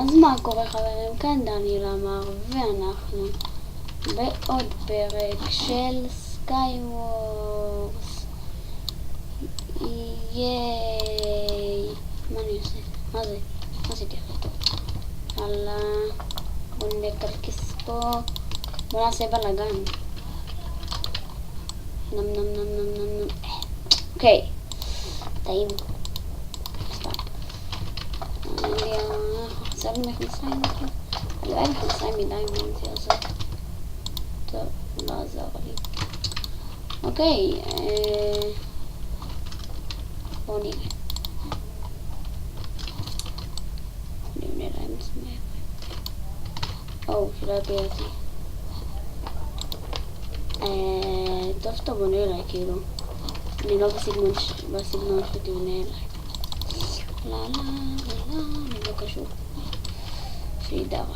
אז מה קורה חברים? כאן דניאל אמר, ואנחנו בעוד פרק של סקייוורס. ייי. מה אני עושה? מה זה? מה עשיתי אחרי טוב? הלאה. בוא נקלקס פה. בוא נעשה בלגן. נם נם נם נם נם נם. אוקיי. טעים. סתם. עכשיו אני מכנסיים אותי. אני לא מכנסיים מדי מנתי הזאת. טוב, לא עזר לי. אוקיי. בואו נראה. נראה להם סמך. שלא יפיל אותי. טוב שאתה בונה אליי, כאילו. אני לא בסגנון שתבנה אליי. לא, אני לא קשור. שידע רק.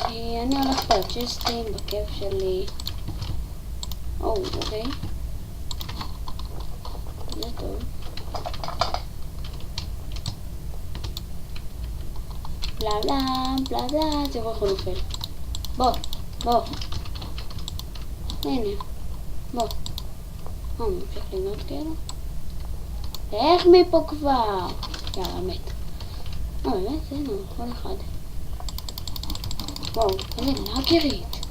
כי אני הולכת על צ'סטים בכיף שלי. אוקיי. זה טוב. בלה בלה, בלה בלה, תראו איך הוא נופל. בוא. הנה. בוא. ממשיך לבנות כאילו. איך מפה כבר? יאללה, מת. באמת, הנה, כל אחד. וואו, איזה לאגרית.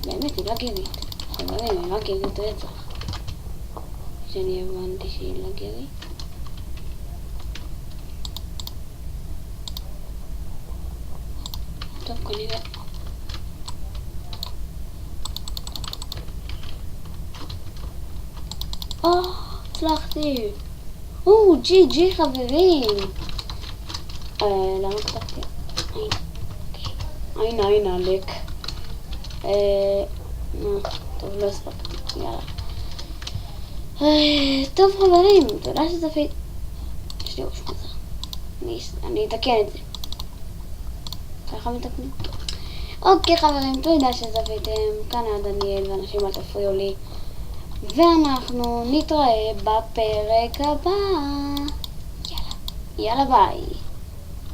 באמת, היא לאגרית. חברים, היא לאגרית רצח. שאני הבנתי שהיא לאגרית. טוב, כנראה. הצלחתי. ג'י חברים. למה כתבתי? עין עלק. טוב, לא הספקתי. יאללה. טוב חברים, תודה שצפית. יש לי ראש מוזר. אני אתקן את זה. ככה מתקנים. אוקיי חברים, תודה שצפיתם. כאן היה דניאל ואנשים אל תפריעו לי. ואנחנו נתראה בפרק הבא. יאללה ביי.